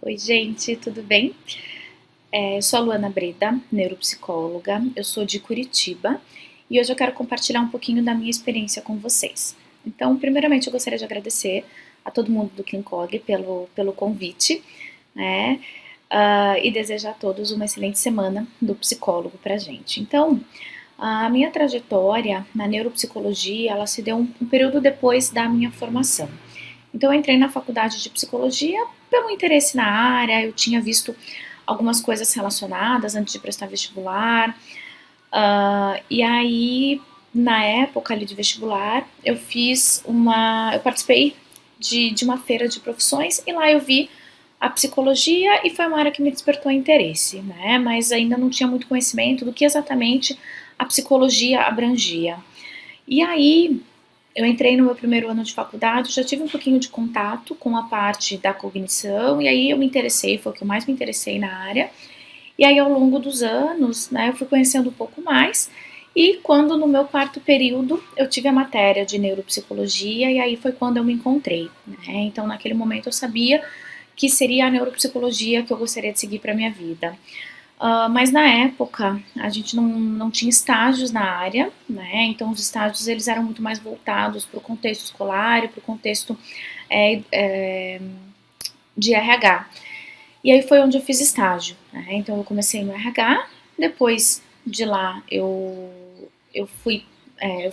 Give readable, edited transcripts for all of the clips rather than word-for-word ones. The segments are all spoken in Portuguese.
Oi, gente, tudo bem? Eu sou a Luana Breda, neuropsicóloga, eu sou de Curitiba e hoje eu quero compartilhar um pouquinho da minha experiência com vocês. Então, primeiramente, eu gostaria de agradecer a todo mundo do Klincog pelo convite, né? E desejar a todos uma excelente semana do psicólogo pra gente. Então, a minha trajetória na neuropsicologia, ela se deu um período depois da minha formação. Então, eu entrei na faculdade de psicologia pelo interesse na área, eu tinha visto algumas coisas relacionadas antes de prestar vestibular, e aí, na época ali de vestibular, eu participei de uma feira de profissões e lá eu vi a psicologia e foi uma área que me despertou interesse, né? Mas ainda não tinha muito conhecimento do que exatamente a psicologia abrangia. E aí, eu entrei no meu primeiro ano de faculdade, já tive um pouquinho de contato com a parte da cognição, e aí eu me interessei, foi o que eu mais me interessei na área. E aí, ao longo dos anos, né, eu fui conhecendo um pouco mais, e quando no meu quarto período eu tive a matéria de neuropsicologia, e aí foi quando eu me encontrei, né? Então, naquele momento eu sabia que seria a neuropsicologia que eu gostaria de seguir para minha vida. Mas na época a gente não tinha estágios na área, né? Então os estágios eles eram muito mais voltados para o contexto escolar e para o contexto é, é, de RH. E aí foi onde eu fiz estágio, né? Então eu comecei no RH, depois de lá eu fui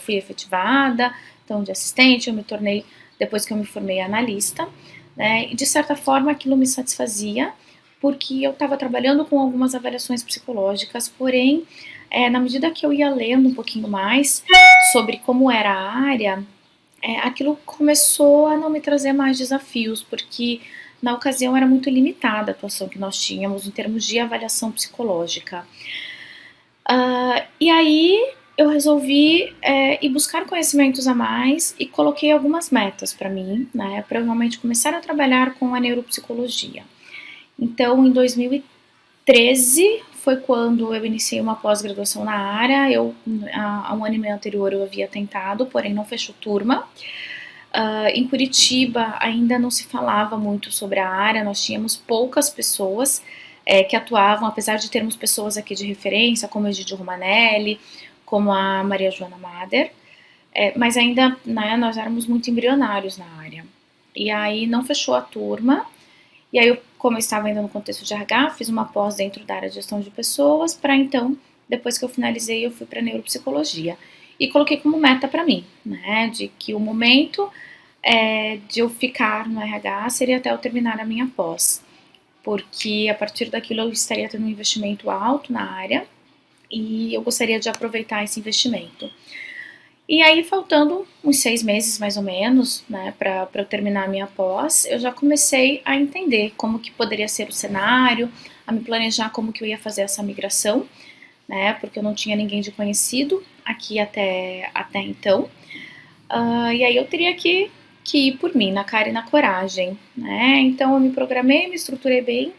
efetivada, então de assistente eu me tornei, depois que eu me formei, analista, né? E de certa forma aquilo me satisfazia, porque eu estava trabalhando com algumas avaliações psicológicas, porém, na medida que eu ia lendo um pouquinho mais sobre como era a área, aquilo começou a não me trazer mais desafios, porque na ocasião era muito limitada a atuação que nós tínhamos em termos de avaliação psicológica. E aí eu resolvi ir buscar conhecimentos a mais e coloquei algumas metas para mim, né, para eu realmente começar a trabalhar com a neuropsicologia. Então, em 2013 foi quando eu iniciei uma pós-graduação na área. Há um ano e meio anterior eu havia tentado, porém não fechou turma. Em Curitiba ainda não se falava muito sobre a área, nós tínhamos poucas pessoas que atuavam, apesar de termos pessoas aqui de referência, como a Egidio Romanelli, como a Maria Joana Mader, mas ainda, né, nós éramos muito embrionários na área. E aí não fechou a turma, e aí, como eu estava ainda no contexto de RH, fiz uma pós dentro da área de gestão de pessoas, para então, depois que eu finalizei, eu fui para neuropsicologia. E coloquei como meta para mim, né, de que o momento de eu ficar no RH seria até eu terminar a minha pós, porque a partir daquilo eu estaria tendo um investimento alto na área e eu gostaria de aproveitar esse investimento. E aí, faltando uns 6 meses mais ou menos, né, para eu terminar a minha pós, eu já comecei a entender como que poderia ser o cenário, a me planejar como que eu ia fazer essa migração, né, porque eu não tinha ninguém de conhecido aqui até então. E aí eu teria que ir por mim, na cara e na coragem, né? Então eu me programei, me estruturei bem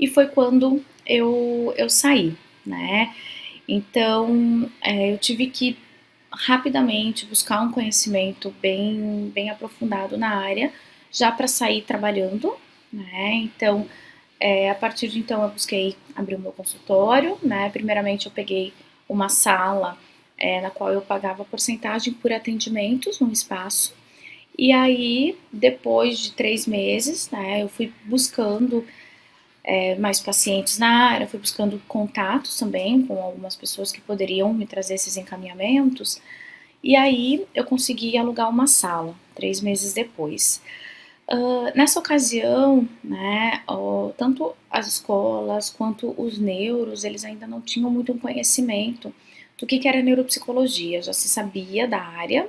e foi quando eu saí, né? Então eu tive que rapidamente buscar um conhecimento bem aprofundado na área, já para sair trabalhando, né? Então a partir de então eu busquei abrir o meu consultório, né? Primeiramente eu peguei uma sala na qual eu pagava porcentagem por atendimentos no espaço. E aí, depois de 3 meses, né, eu fui buscando mais pacientes na área, fui buscando contatos também com algumas pessoas que poderiam me trazer esses encaminhamentos. E aí eu consegui alugar uma sala, 3 meses depois. Nessa ocasião, né, tanto as escolas quanto os neuros, eles ainda não tinham muito um conhecimento do que era neuropsicologia. Já se sabia da área,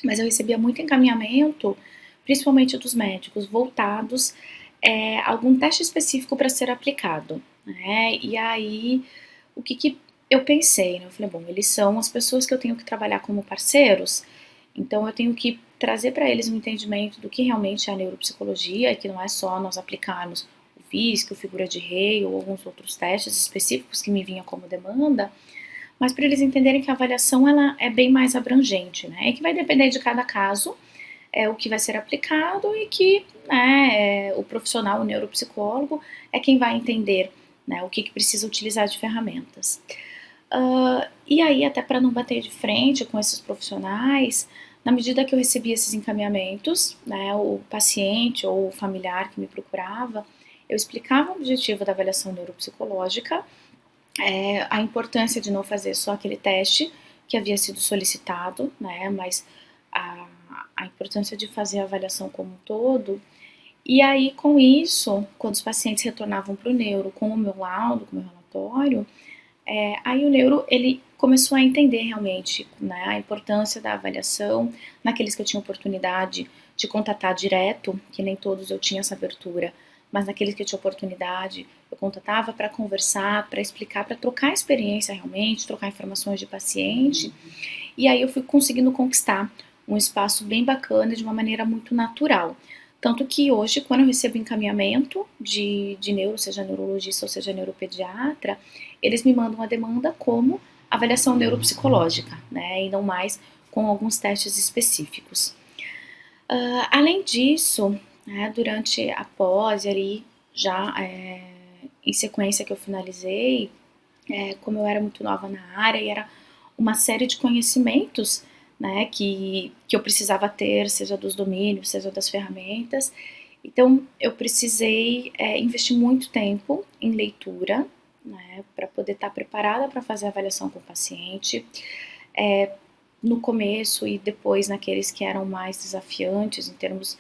mas eu recebia muito encaminhamento, principalmente dos médicos, voltados a algum teste específico para ser aplicado, né? E aí, o que eu pensei, né? Eu falei, bom, eles são as pessoas que eu tenho que trabalhar como parceiros, então eu tenho que trazer para eles um entendimento do que realmente é a neuropsicologia, e que não é só nós aplicarmos o FISC, o figura de Rey ou alguns outros testes específicos que me vinham como demanda, mas para eles entenderem que a avaliação ela é bem mais abrangente, né? E que vai depender de cada caso, é o que vai ser aplicado e que, né, o profissional, o neuropsicólogo, é quem vai entender, né, o que precisa utilizar de ferramentas. E aí, até para não bater de frente com esses profissionais, na medida que eu recebia esses encaminhamentos, né, o paciente ou o familiar que me procurava, eu explicava o objetivo da avaliação neuropsicológica, a importância de não fazer só aquele teste que havia sido solicitado, né, mas a, a importância de fazer a avaliação como um todo. E aí, com isso, quando os pacientes retornavam para o neuro com o meu laudo, com o meu relatório, aí o neuro, ele começou a entender realmente, né, a importância da avaliação naqueles que eu tinha oportunidade de contatar direto, que nem todos eu tinha essa abertura, mas naqueles que eu tinha oportunidade, eu contatava para conversar, para explicar, para trocar experiência realmente, trocar informações de paciente, e aí eu fui conseguindo conquistar um espaço bem bacana de uma maneira muito natural. Tanto que hoje, quando eu recebo encaminhamento de neuro, seja neurologista ou seja neuropediatra, eles me mandam a demanda como avaliação neuropsicológica, né, e não mais com alguns testes específicos. Além disso, né, durante a pós, ali, já em sequência que eu finalizei, como eu era muito nova na área e era uma série de conhecimentos, né, que eu precisava ter, seja dos domínios, seja das ferramentas. Então, eu precisei investir muito tempo em leitura, né, para poder estar preparada para fazer a avaliação com o paciente. No começo e depois naqueles que eram mais desafiantes em termos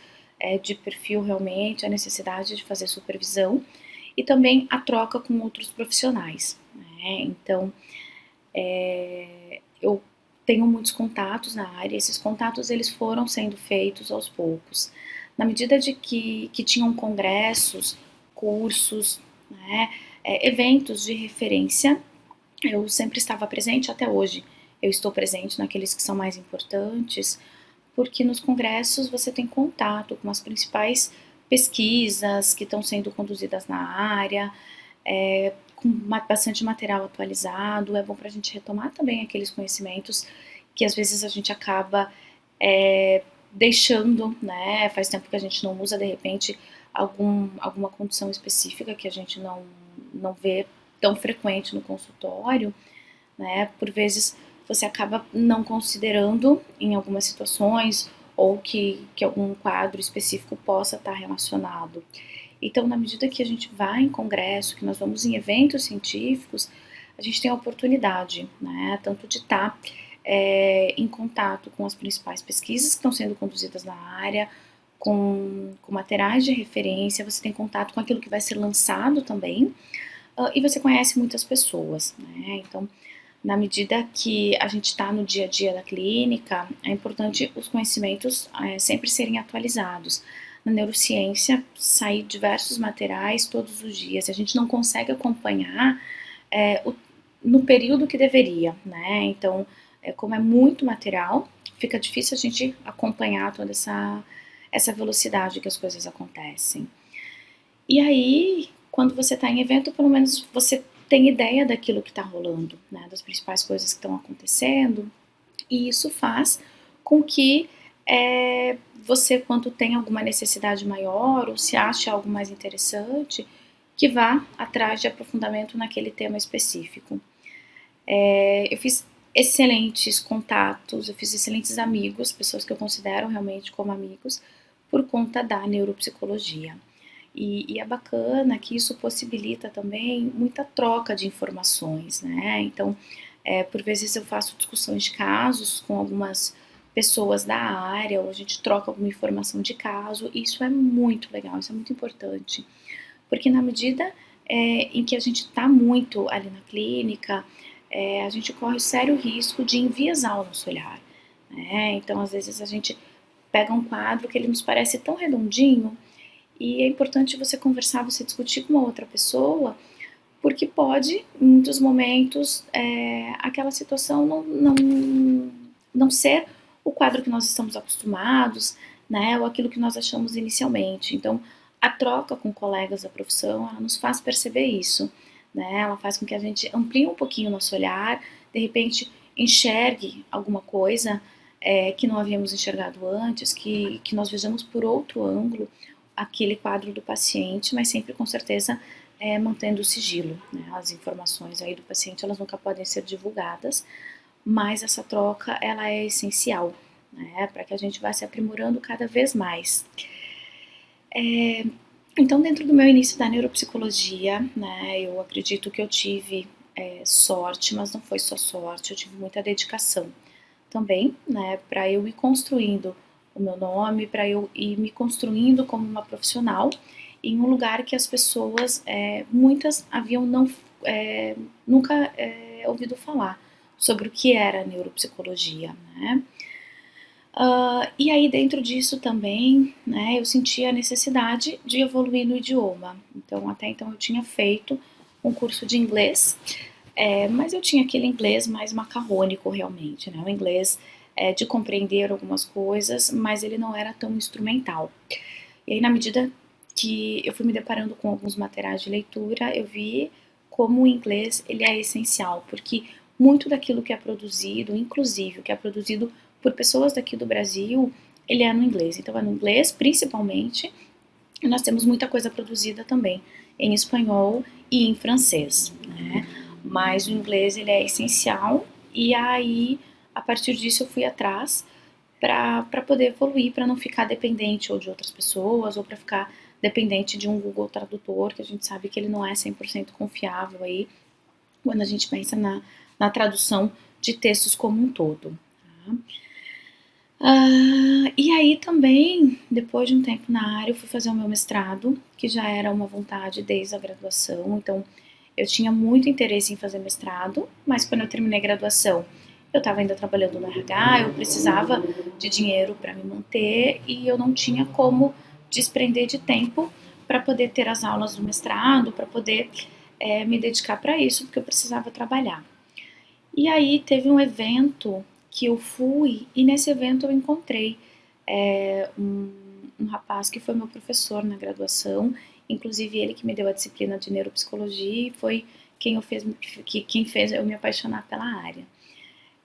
de perfil realmente, a necessidade de fazer supervisão e também a troca com outros profissionais, né? Então, eu tenho muitos contatos na área, esses contatos eles foram sendo feitos aos poucos. Na medida de que tinham congressos, cursos, né, eventos de referência, eu sempre estava presente, até hoje eu estou presente naqueles que são mais importantes, porque nos congressos você tem contato com as principais pesquisas que estão sendo conduzidas na área, com bastante material atualizado, é bom para a gente retomar também aqueles conhecimentos que às vezes a gente acaba deixando, né, faz tempo que a gente não usa, de repente, alguma condição específica que a gente não vê tão frequente no consultório, né, por vezes você acaba não considerando em algumas situações ou que algum quadro específico possa estar relacionado. Então, na medida que a gente vai em congresso, que nós vamos em eventos científicos, a gente tem a oportunidade, né, tanto de estar em contato com as principais pesquisas que estão sendo conduzidas na área, com materiais de referência, você tem contato com aquilo que vai ser lançado também, e você conhece muitas pessoas, né, então, na medida que a gente está no dia a dia da clínica, é importante os conhecimentos sempre serem atualizados. Na neurociência, saem diversos materiais todos os dias, a gente não consegue acompanhar no período que deveria, né? Então, como é muito material, fica difícil a gente acompanhar toda essa velocidade que as coisas acontecem. E aí, quando você está em evento, pelo menos você tem ideia daquilo que está rolando, né, das principais coisas que estão acontecendo, e isso faz com que você, quando tem alguma necessidade maior, ou se acha algo mais interessante, que vá atrás de aprofundamento naquele tema específico. Eu fiz excelentes contatos, eu fiz excelentes amigos, pessoas que eu considero realmente como amigos, por conta da neuropsicologia. E é bacana que isso possibilita também muita troca de informações, né? Então, por vezes eu faço discussões de casos com algumas pessoas da área, ou a gente troca alguma informação de caso, e isso é muito legal, isso é muito importante, porque na medida em que a gente está muito ali na clínica, a gente corre o sério risco de enviesar o nosso olhar, né? Então, às vezes a gente pega um quadro que ele nos parece tão redondinho, e é importante você conversar, você discutir com uma outra pessoa, porque pode, em muitos momentos, aquela situação não ser o quadro que nós estamos acostumados, né, ou aquilo que nós achamos inicialmente. Então, a troca com colegas da profissão, ela nos faz perceber isso, né, ela faz com que a gente amplie um pouquinho o nosso olhar, de repente enxergue alguma coisa que não havíamos enxergado antes, que nós vejamos por outro ângulo aquele quadro do paciente, mas sempre com certeza mantendo o sigilo, né? As informações aí do paciente, elas nunca podem ser divulgadas, mas essa troca, ela é essencial, né? Para que a gente vá se aprimorando cada vez mais. Então, dentro do meu início da neuropsicologia, né, eu acredito que eu tive sorte, mas não foi só sorte, eu tive muita dedicação também, né, para eu ir construindo o meu nome, para eu ir me construindo como uma profissional em um lugar que as pessoas, muitas haviam nunca ouvido falar sobre o que era neuropsicologia, né. E aí dentro disso também, né, eu sentia a necessidade de evoluir no idioma. Então, até então eu tinha feito um curso de inglês, mas eu tinha aquele inglês mais macarrônico realmente, né, o inglês de compreender algumas coisas, mas ele não era tão instrumental. E aí, na medida que eu fui me deparando com alguns materiais de leitura, eu vi como o inglês ele é essencial, porque muito daquilo que é produzido, inclusive o que é produzido por pessoas daqui do Brasil, ele é no inglês. Então, é no inglês, principalmente, e nós temos muita coisa produzida também em espanhol e em francês, né? Mas o inglês, ele é essencial, e aí, a partir disso, eu fui atrás para poder evoluir, para não ficar dependente ou de outras pessoas, ou para ficar dependente de um Google Tradutor, que a gente sabe que ele não é 100% confiável aí, quando a gente pensa na tradução de textos como um todo. Tá? E aí também, depois de um tempo na área, eu fui fazer o meu mestrado, que já era uma vontade desde a graduação, então eu tinha muito interesse em fazer mestrado, mas quando eu terminei a graduação, eu estava ainda trabalhando no RH, eu precisava de dinheiro para me manter e eu não tinha como desprender de tempo para poder ter as aulas do mestrado, para poder me dedicar para isso, porque eu precisava trabalhar. E aí teve um evento que eu fui e nesse evento eu encontrei um rapaz que foi meu professor na graduação, inclusive ele que me deu a disciplina de neuropsicologia e foi quem fez eu me apaixonar pela área.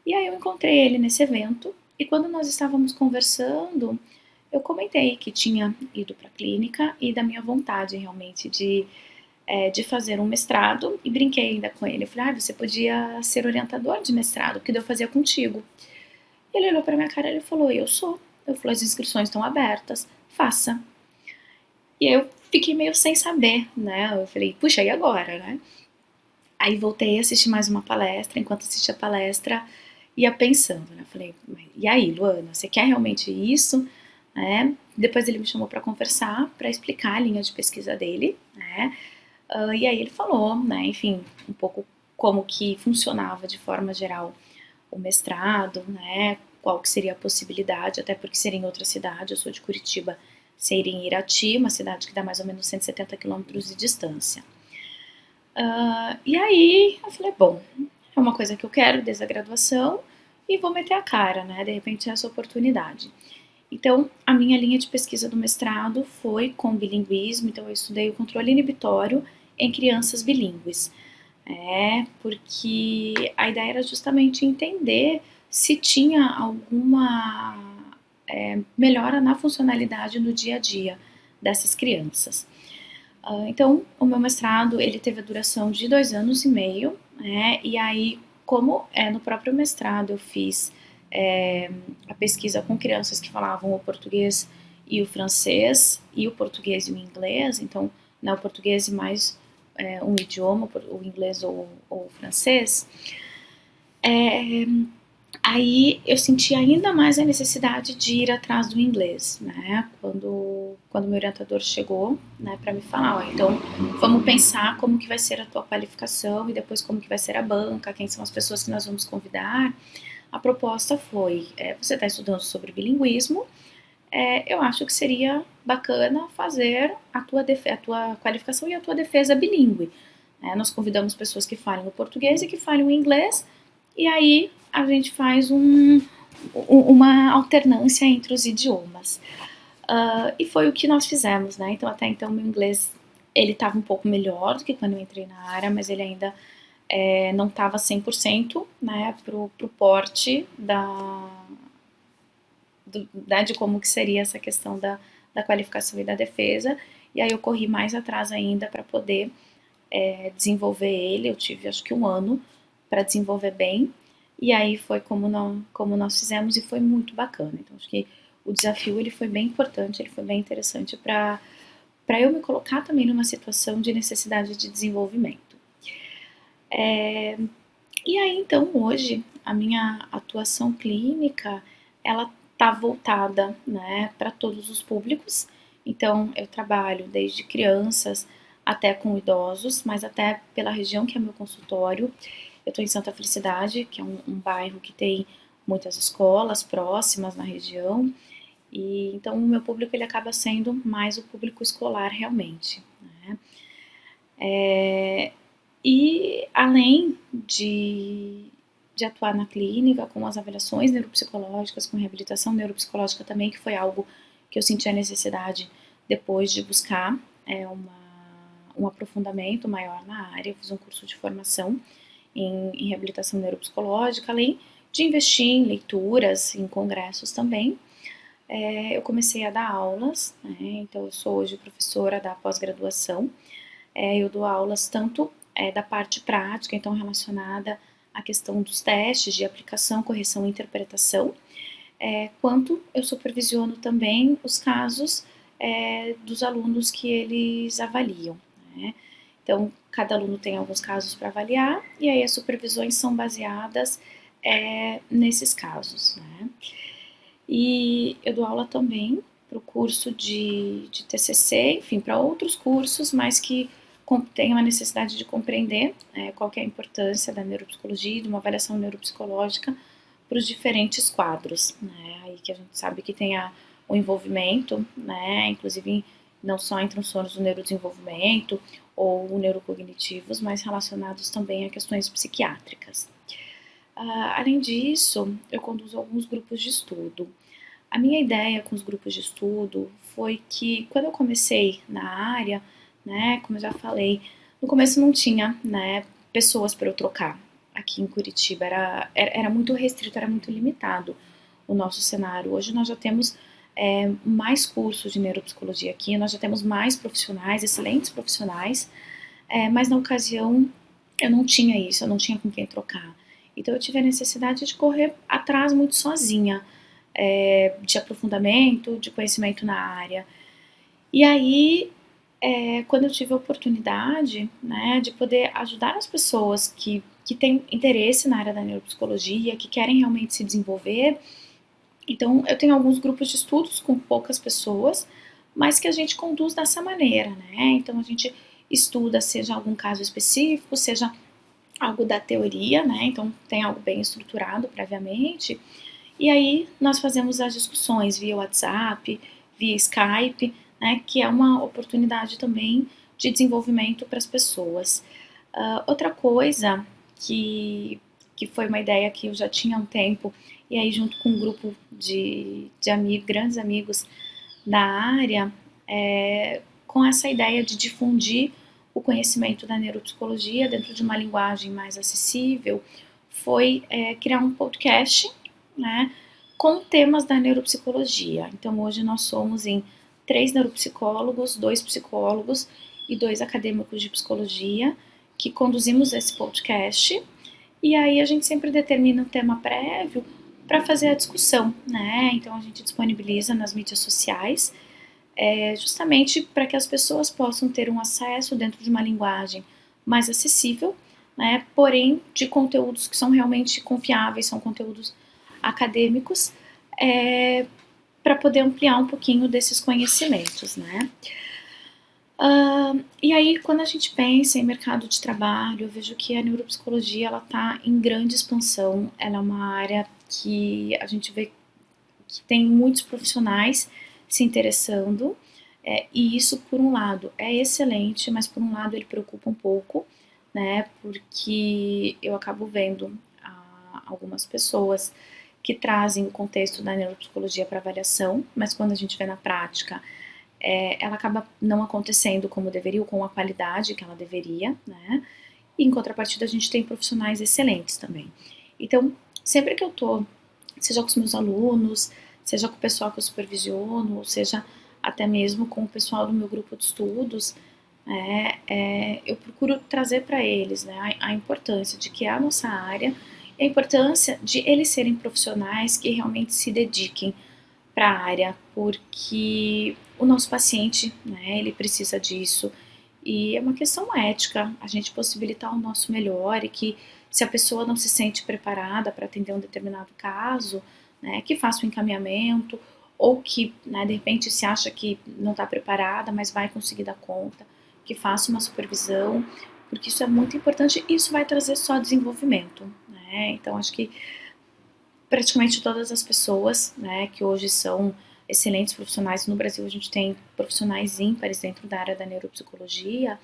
E aí eu encontrei ele nesse evento e quando nós estávamos conversando, eu comentei que tinha ido para a clínica e da minha vontade realmente de fazer um mestrado e brinquei ainda com ele. Eu falei, você podia ser orientador de mestrado, que eu fazia contigo. Ele olhou para minha cara e ele falou, eu sou. Eu falei, as inscrições estão abertas, faça. E aí eu fiquei meio sem saber, né? Eu falei, puxa, e agora, né? Aí voltei a assistir mais uma palestra, enquanto assistia a palestra, ia pensando, né? Falei, e aí, Luana, você quer realmente isso? Depois ele me chamou para conversar, para explicar a linha de pesquisa dele, né? E aí ele falou, né, enfim, um pouco como que funcionava de forma geral o mestrado, né, qual que seria a possibilidade, até porque seria em outra cidade, eu sou de Curitiba, seria em Irati, uma cidade que dá mais ou menos 170 quilômetros de distância. E aí eu falei, bom, é uma coisa que eu quero desde a graduação e vou meter a cara, né, de repente é essa oportunidade. Então, a minha linha de pesquisa do mestrado foi com bilinguismo, então eu estudei o controle inibitório em crianças bilíngues. Porque a ideia era justamente entender se tinha alguma melhora na funcionalidade no dia a dia dessas crianças. Então, o meu mestrado, ele teve a duração de 2 anos e meio, e aí, como no próprio mestrado eu fiz a pesquisa com crianças que falavam o português e o francês, e o português e o inglês, então, né, o português e mais um idioma, o inglês ou o francês, aí eu senti ainda mais a necessidade de ir atrás do inglês, né? Quando meu orientador chegou, né, para me falar, então vamos pensar como que vai ser a tua qualificação e depois como que vai ser a banca, quem são as pessoas que nós vamos convidar. A proposta foi, você está estudando sobre bilinguismo, eu acho que seria bacana fazer a tua qualificação e a tua defesa bilíngue. Nós convidamos pessoas que falem o português e que falem o inglês, e aí a gente faz uma alternância entre os idiomas. E foi o que nós fizemos, né? Então, até então, meu inglês, ele estava um pouco melhor do que quando eu entrei na área, mas ele ainda não estava 100%, né, pro porte de como que seria essa questão da qualificação e da defesa, e aí eu corri mais atrás ainda para poder desenvolver ele. Eu tive acho que 1 ano para desenvolver bem, e aí foi como nós fizemos, e foi muito bacana. Então acho que o desafio ele foi bem importante, ele foi bem interessante para eu me colocar também numa situação de necessidade de desenvolvimento. E aí então hoje a minha atuação clínica ela está voltada, né, para todos os públicos. Então eu trabalho desde crianças até com idosos, mas até pela região que é meu consultório. Eu estou em Santa Felicidade, que é um bairro que tem muitas escolas próximas na região, e então o meu público ele acaba sendo mais o público escolar realmente, né? E além de atuar na clínica com as avaliações neuropsicológicas, com reabilitação neuropsicológica também, que foi algo que eu senti a necessidade depois de buscar um aprofundamento maior na área. Eu fiz um curso de formação em reabilitação neuropsicológica, além de investir em leituras, em congressos também. Eu comecei a dar aulas, né? Então eu sou hoje professora da pós-graduação. Eu dou aulas tanto da parte prática, então relacionada à questão dos testes de aplicação, correção e interpretação, quanto eu supervisiono também os casos dos alunos que eles avaliam, né? Então, cada aluno tem alguns casos para avaliar, e aí as supervisões são baseadas nesses casos, né? E eu dou aula também para o curso de TCC, enfim, para outros cursos, mas que tem uma necessidade de compreender qual que é a importância da neuropsicologia e de uma avaliação neuropsicológica para os diferentes quadros, né? Aí que a gente sabe que tem o envolvimento, né? Inclusive não só em transtornos do neurodesenvolvimento ou neurocognitivos, mas relacionados também a questões psiquiátricas. Além disso, eu conduzo alguns grupos de estudo. A minha ideia com os grupos de estudo foi que quando eu comecei na área, né, como eu já falei, no começo não tinha, né, pessoas para eu trocar aqui em Curitiba, era muito restrito, era muito limitado o nosso cenário. Hoje nós já temos mais cursos de neuropsicologia aqui, nós já temos mais profissionais, excelentes profissionais, mas na ocasião eu não tinha isso, eu não tinha com quem trocar. Então eu tive a necessidade de correr atrás muito sozinha, de aprofundamento, de conhecimento na área. E aí, quando eu tive a oportunidade, né, de poder ajudar as pessoas que têm interesse na área da neuropsicologia, que querem realmente se desenvolver, então eu tenho alguns grupos de estudos com poucas pessoas, mas que a gente conduz dessa maneira, né? Então a gente estuda, seja algum caso específico, seja algo da teoria, né? Então tem algo bem estruturado previamente. E aí nós fazemos as discussões via WhatsApp, via Skype, né? Que é uma oportunidade também de desenvolvimento para as pessoas. Outra coisa que foi uma ideia que eu já tinha há um tempo, e aí junto com um grupo de amigos, grandes amigos da área, com essa ideia de difundir o conhecimento da neuropsicologia dentro de uma linguagem mais acessível, foi criar um podcast, né, com temas da neuropsicologia. Então hoje nós somos em 3 neuropsicólogos, 2 psicólogos e 2 acadêmicos de psicologia que conduzimos esse podcast, e aí a gente sempre determina um tema prévio para fazer a discussão, né? Então a gente disponibiliza nas mídias sociais, justamente para que as pessoas possam ter um acesso dentro de uma linguagem mais acessível, né? Porém de conteúdos que são realmente confiáveis, são conteúdos acadêmicos, para poder ampliar um pouquinho desses conhecimentos, né? E aí, quando a gente pensa em mercado de trabalho, eu vejo que a neuropsicologia ela está em grande expansão. Ela é uma área que a gente vê que tem muitos profissionais se interessando, e isso, por um lado, é excelente, mas por um lado ele preocupa um pouco, né? Porque eu acabo vendo algumas pessoas que trazem o contexto da neuropsicologia para avaliação, mas quando a gente vê na prática, ela acaba não acontecendo como deveria, ou com a qualidade que ela deveria, né? E em contrapartida a gente tem profissionais excelentes também. Então, sempre que eu tô, seja com os meus alunos, seja com o pessoal que eu supervisiono, ou seja até mesmo com o pessoal do meu grupo de estudos, eu procuro trazer para eles, né, a importância de que é a nossa área, e a importância de eles serem profissionais que realmente se dediquem para a área, porque o nosso paciente, né, ele precisa disso, e é uma questão ética, a gente possibilitar o nosso melhor e que se a pessoa não se sente preparada para atender um determinado caso, né, que faça um encaminhamento, ou que, né, de repente se acha que não está preparada, mas vai conseguir dar conta, que faça uma supervisão, porque isso é muito importante e isso vai trazer só desenvolvimento, né, então acho que praticamente todas as pessoas, né, que hoje são excelentes profissionais, no Brasil a gente tem profissionais ímpares dentro da área da neuropsicologia,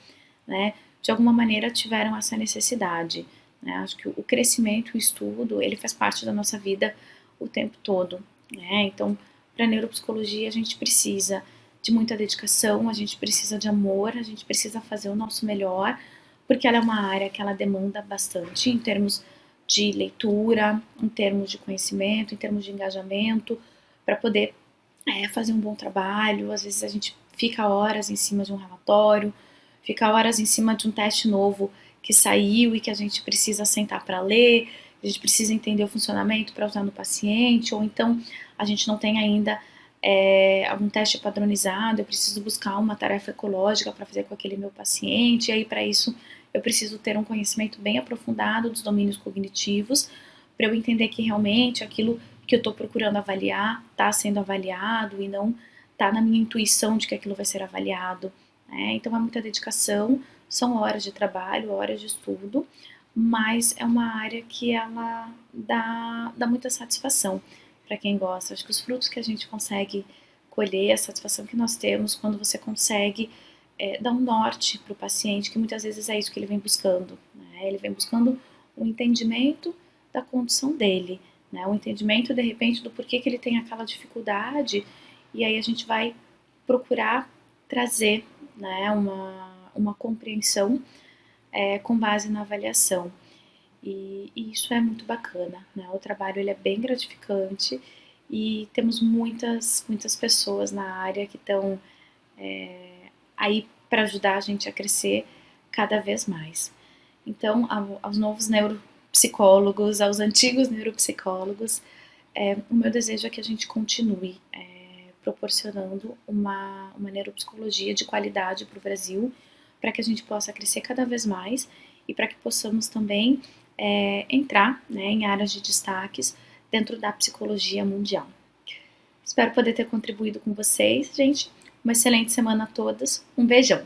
né, de alguma maneira tiveram essa necessidade, né, acho que o crescimento, o estudo, ele faz parte da nossa vida o tempo todo, né, então para a neuropsicologia a gente precisa de muita dedicação, a gente precisa de amor, a gente precisa fazer o nosso melhor, porque ela é uma área que ela demanda bastante em termos de leitura, em termos de conhecimento, em termos de engajamento, para poder fazer um bom trabalho. Às vezes a gente fica horas em cima de um relatório, fica horas em cima de um teste novo que saiu e que a gente precisa sentar para ler, a gente precisa entender o funcionamento para usar no paciente, ou então a gente não tem ainda algum teste padronizado, eu preciso buscar uma tarefa ecológica para fazer com aquele meu paciente, e aí para isso eu preciso ter um conhecimento bem aprofundado dos domínios cognitivos, para eu entender que realmente aquilo que eu estou procurando avaliar está sendo avaliado e não está na minha intuição de que aquilo vai ser avaliado, né? Então é muita dedicação, são horas de trabalho, horas de estudo, mas é uma área que ela dá muita satisfação para quem gosta. Acho que os frutos que a gente consegue colher, a satisfação que nós temos quando você consegue dar um norte para o paciente, que muitas vezes é isso que ele vem buscando, né? Ele vem buscando um entendimento da condição dele, né? Um entendimento, de repente, do porquê que ele tem aquela dificuldade, e aí a gente vai procurar trazer, né, uma compreensão com base na avaliação. E isso é muito bacana, né? O trabalho ele é bem gratificante e temos muitas pessoas na área que estão aí para ajudar a gente a crescer cada vez mais. Então, aos novos neuropsicólogos, aos antigos neuropsicólogos, o meu desejo é que a gente continue proporcionando uma neuropsicologia de qualidade para o Brasil, para que a gente possa crescer cada vez mais e para que possamos também entrar, né, em áreas de destaques dentro da psicologia mundial. Espero poder ter contribuído com vocês, gente. Uma excelente semana a todos. Um beijão!